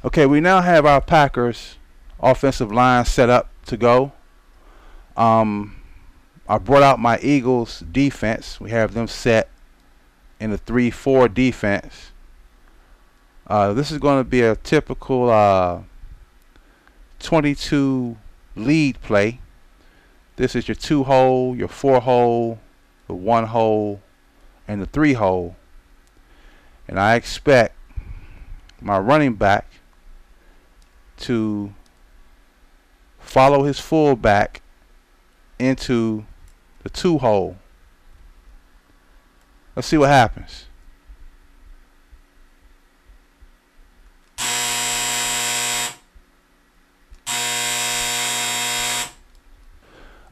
Okay, we now have our Packers offensive line set up to go. Um, I brought out my Eagles defense. We have them set in a 3-4 defense. This is going to be a typical 22 lead play. This is your 2-hole, your 4-hole, the 1-hole, and the 3-hole. And I expect my running back to follow his fullback into the 2-hole. Let's see what happens.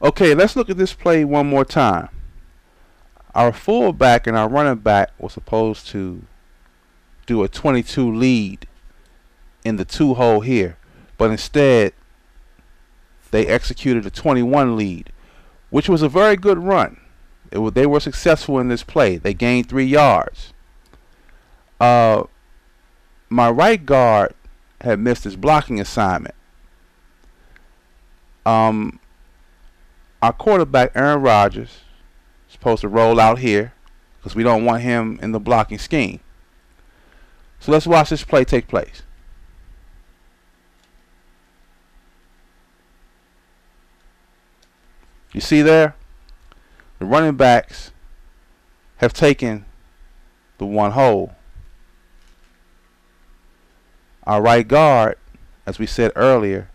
Okay, let's look at this play one more time. Our fullback and our running back were supposed to do a 22 lead in the 2-hole here, but instead they executed a 21 lead, which was a very good run. They were successful in this play. They gained 3 yards. My right guard had missed his blocking assignment. Our quarterback, Aaron Rodgers, is supposed to roll out here because we don't want him in the blocking scheme. So let's watch this play take place. You see there? The running backs have taken the 1-hole. Our right guard, as we said earlier,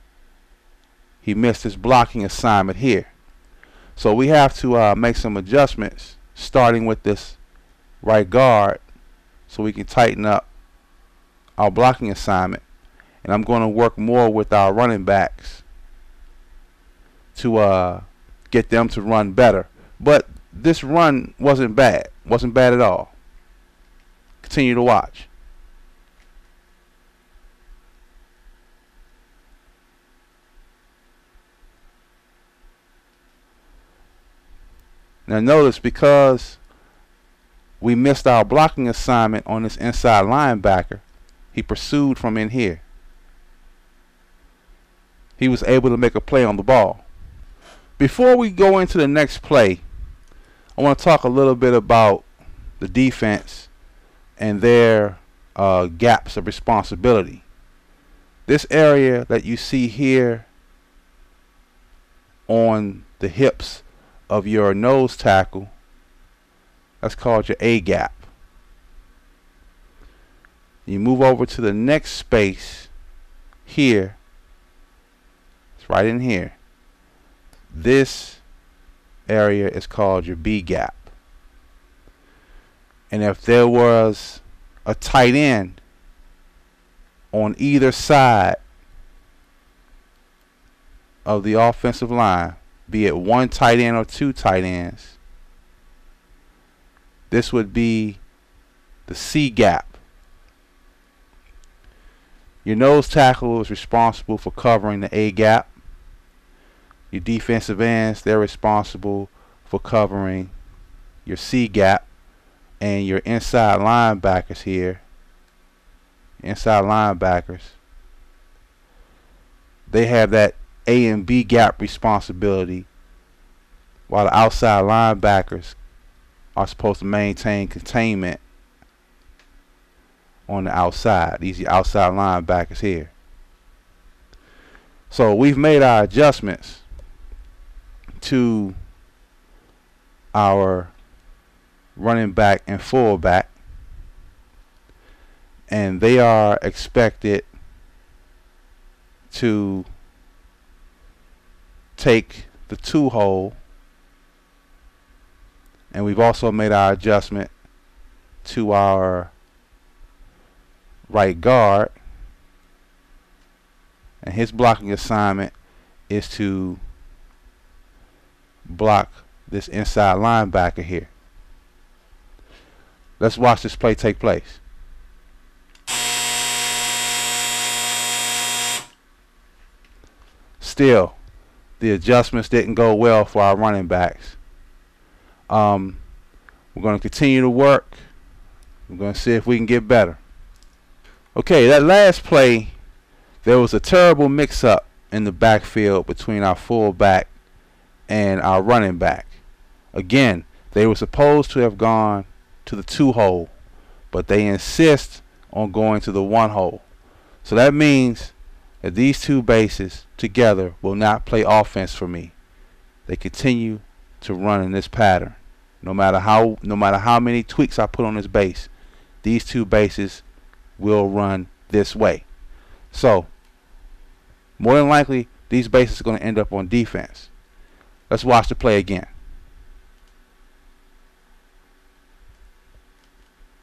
he missed his blocking assignment here. So we have to make some adjustments starting with this right guard so we can tighten up our blocking assignment. And I'm going to work more with our running backs to get them to run better. But this run wasn't bad. Wasn't bad at all. Continue to watch. Now notice, because we missed our blocking assignment on this inside linebacker, he pursued from in here. He was able to make a play on the ball. Before we go into the next play, I want to talk a little bit about the defense and their gaps of responsibility. This area that you see here on the hips of your nose tackle, that's called your A gap. You move over to the next space here. It's right in here. This area is called your B gap. And if there was a tight end on either side of the offensive line, be it 1 tight end or 2 tight ends, this would be the C gap. Your nose tackle is responsible for covering the A gap. Your defensive ends, they're responsible for covering your C gap. And your inside linebackers here, inside linebackers, they have that A and B gap responsibility, while the outside linebackers are supposed to maintain containment on the outside. These are outside linebackers here. So we've made our adjustments to our running back and fullback, and they are expected to take the 2-hole, and we've also made our adjustment to our right guard, and his blocking assignment is to block this inside linebacker here. Let's watch this play take place. Still, the adjustments didn't go well for our running backs. We're going to continue to work. We're going to see if we can get better. Okay, that last play There was a terrible mix-up in the backfield between our fullback and our running back. Again, they were supposed to have gone to the 2-hole, but they insist on going to the 1-hole. So that means that these two bases together will not play offense for me. They continue to run in this pattern. No matter how many tweaks I put on this base, these two bases will run this way. So more than likely, these bases are going to end up on defense. Let's watch the play again.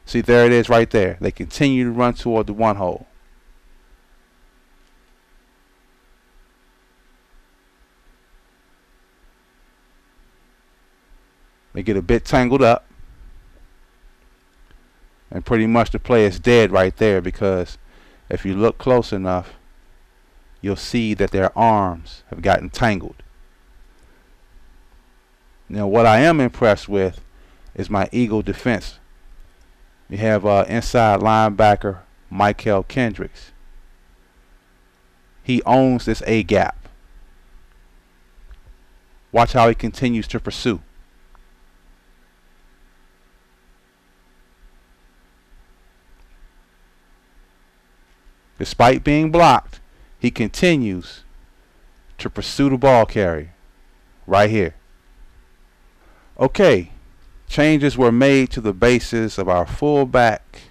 See, there it is right there. They continue to run toward the 1-hole. They get a bit tangled up. And pretty much the play is dead right there, because if you look close enough, you'll see that their arms have gotten tangled. Now, what I am impressed with is my Eagle defense. We have inside linebacker Michael Kendricks. He owns this A gap. Watch how he continues to pursue. Despite being blocked, he continues to pursue the ball carrier right here. Okay, changes were made to the bases of our fullback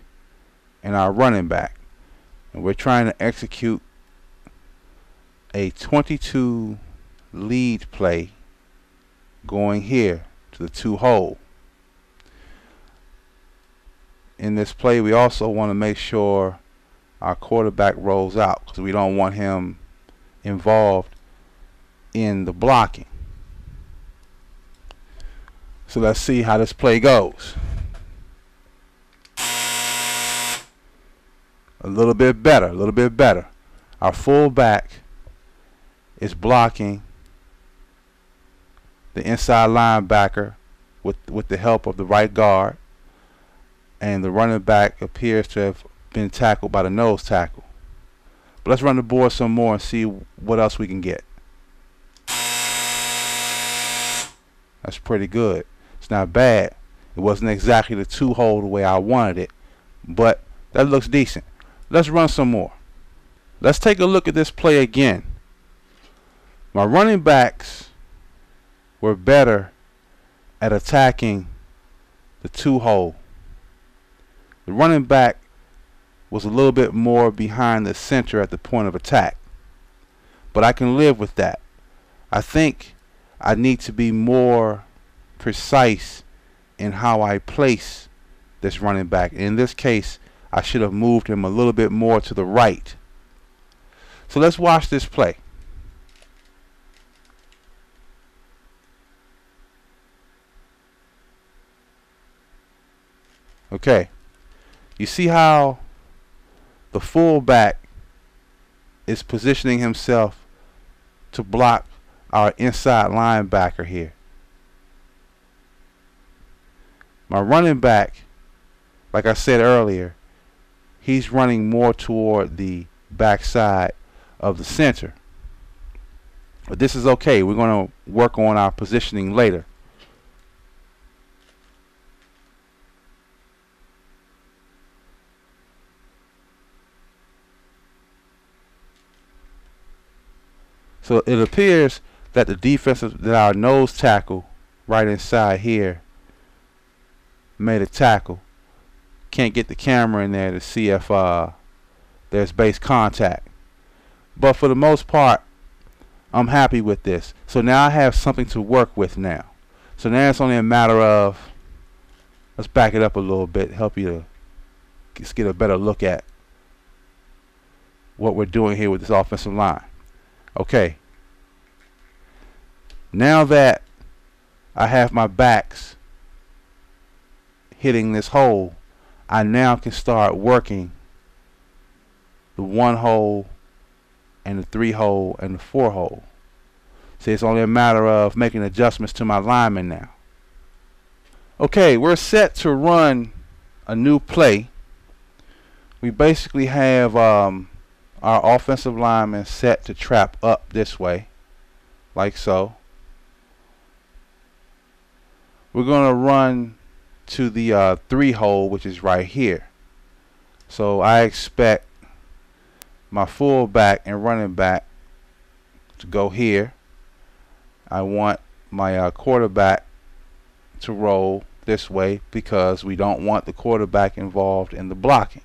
and our running back, and we're trying to execute a 22 lead play going here to the 2-hole. In this play, we also want to make sure our quarterback rolls out, because we don't want him involved in the blocking. So let's see how this play goes. A little bit better, a little bit better. Our fullback is blocking the inside linebacker with the help of the right guard, and the running back appears to have been tackled by the nose tackle. But let's run the board some more and see what else we can get. That's pretty good. It's not bad. It wasn't exactly the 2-hole the way I wanted it, but that looks decent. Let's run some more. Let's take a look at this play again. My running backs were better at attacking the 2-hole. The running back was a little bit more behind the center at the point of attack, but I can live with that. I think I need to be more precise in how I place this running back. In this case, I should have moved him a little bit more to the right. So let's watch this play. Okay, you see how the fullback is positioning himself to block our inside linebacker here. My running back, like I said earlier, he's running more toward the backside of the center. But this is okay. We're going to work on our positioning later. So it appears that our nose tackle right inside here made a tackle. Can't get the camera in there to see if there's base contact. But for the most part, I'm happy with this. So now I have something to work with now. So now it's only a matter of, let's back it up a little bit, help you to just get a better look at what we're doing here with this offensive line. Okay, now that I have my backs hitting this hole, I now can start working the 1-hole and the 3-hole and the 4-hole. See, it's only a matter of making adjustments to my linemen now. Okay, we're set to run a new play. We basically have our our offensive lineman set to trap up this way, like so. We're going to run to the 3 hole, which is right here. So I expect my fullback and running back to go here. I want my quarterback to roll this way because we don't want the quarterback involved in the blocking.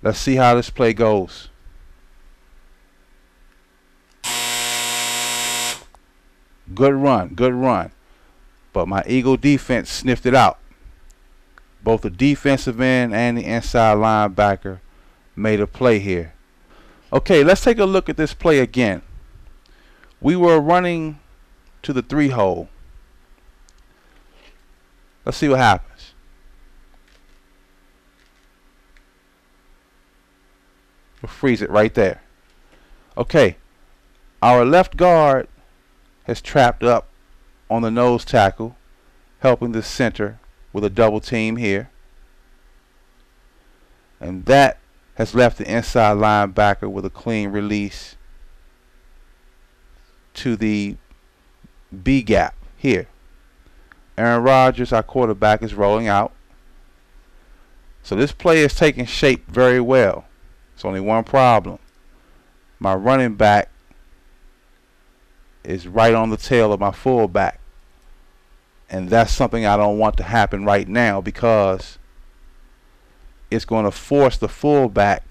Let's see how this play goes. Good run, good run. But my Eagle defense sniffed it out. Both the defensive end and the inside linebacker made a play here. Okay, let's take a look at this play again. We were running to the 3 hole. Let's see what happens. We'll freeze it right there. Okay, our left guard has trapped up on the nose tackle, helping the center with a double team here. And that has left the inside linebacker with a clean release to the B gap here. Aaron Rodgers, our quarterback, is rolling out. So this play is taking shape very well. It's only one problem. My running back is right on the tail of my fullback. And that's something I don't want to happen right now because it's going to force the fullback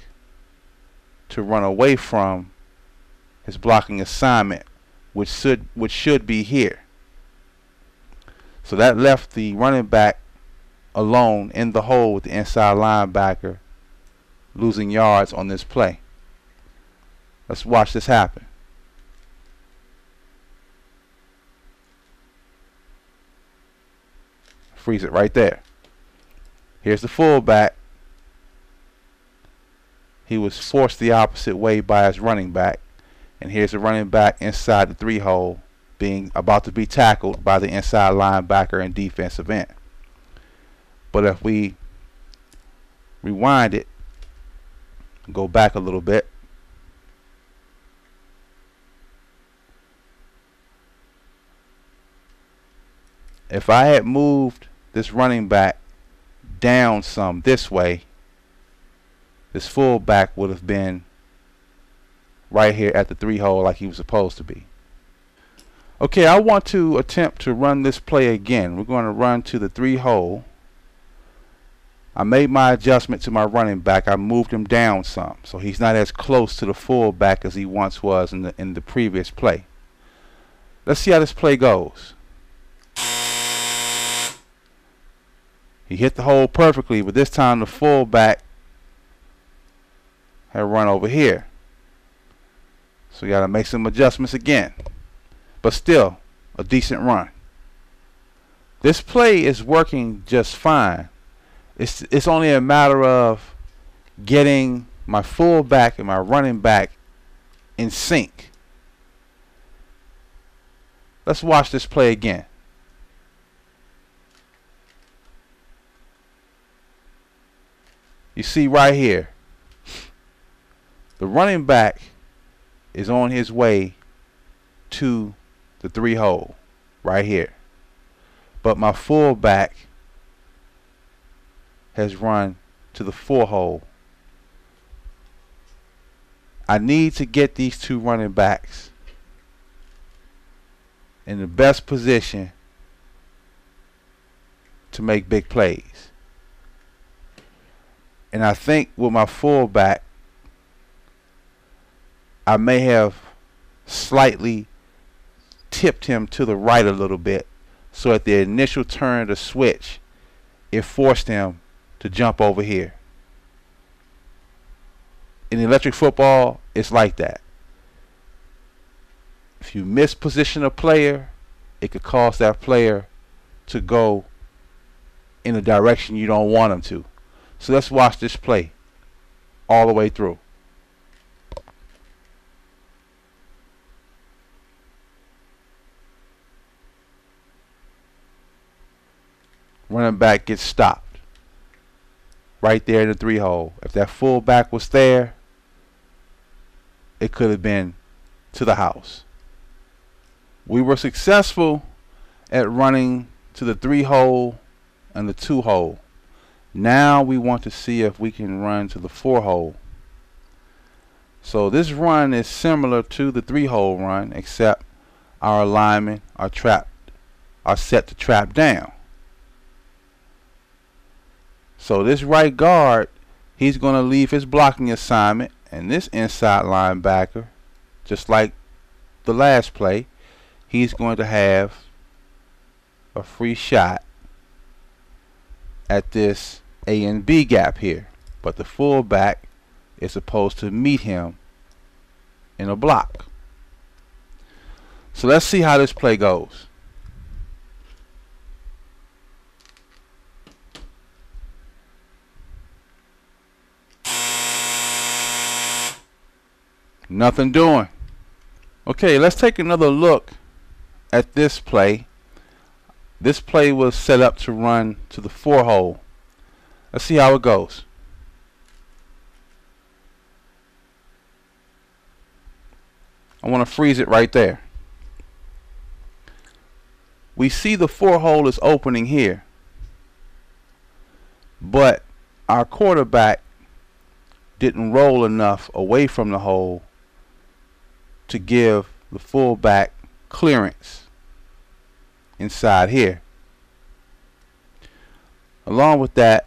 to run away from his blocking assignment, which should be here. So that left the running back alone in the hole with the inside linebacker losing yards on this play. Let's watch this happen. Freeze it right there. Here's the fullback. He was forced the opposite way by his running back. And here's the running back inside the 3 hole being about to be tackled by the inside linebacker and defensive end. But if we rewind it, go back a little bit, if I had moved this running back down some this way, this fullback would have been right here at the 3 hole like he was supposed to be. Okay, I want to attempt to run this play again. We're going to run to the 3 hole. I made my adjustment to my running back. I moved him down some, so he's not as close to the fullback as he once was in the previous play. Let's see how this play goes. He hit the hole perfectly, but this time the fullback had run over here. So we got to make some adjustments again. But still, a decent run. This play is working just fine. It's only a matter of getting my fullback and my running back in sync. Let's watch this play again. You see right here, the running back is on his way to the 3 hole right here. But my fullback has run to the 4 hole. I need to get these 2 running backs in the best position to make big plays. And I think with my fullback, I may have slightly tipped him to the right a little bit. So at the initial turn to switch, it forced him to jump over here. In electric football, it's like that. If you misposition a player, it could cause that player to go in a direction you don't want him to. So let's watch this play all the way through. Running back gets stopped. right there in the 3-hole. If that fullback was there, it could have been to the house. We were successful at running to the 3-hole and the 2-hole. Now we want to see if we can run to the 4-hole. So this run is similar to the 3-hole run, except our linemen are set to trap down. So this right guard, he's going to leave his blocking assignment, and this inside linebacker, just like the last play, he's going to have a free shot at this A and B gap here. But the fullback is supposed to meet him in a block. So let's see how this play goes. Nothing doing. Okay, let's take another look at this play. This play was set up to run to the 4-hole. Let's see how it goes. I want to freeze it right there. We see the 4-hole is opening here, but our quarterback didn't roll enough away from the hole to give the fullback clearance inside here. Along with that,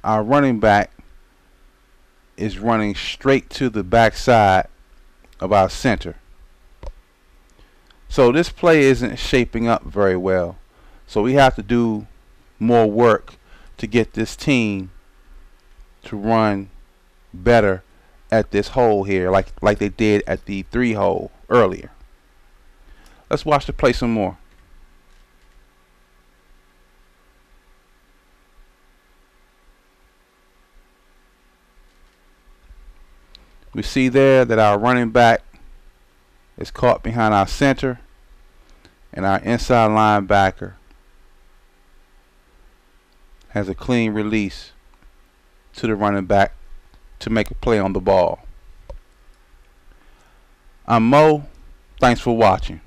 our running back is running straight to the backside of our center. So this play isn't shaping up very well. So we have to do more work to get this team to run better at this hole here, like they did at the 3-hole earlier. Let's watch the play some more. We see there that our running back is caught behind our center, and our inside linebacker has a clean release to the running back to make a play on the ball. I'm Mo. Thanks for watching.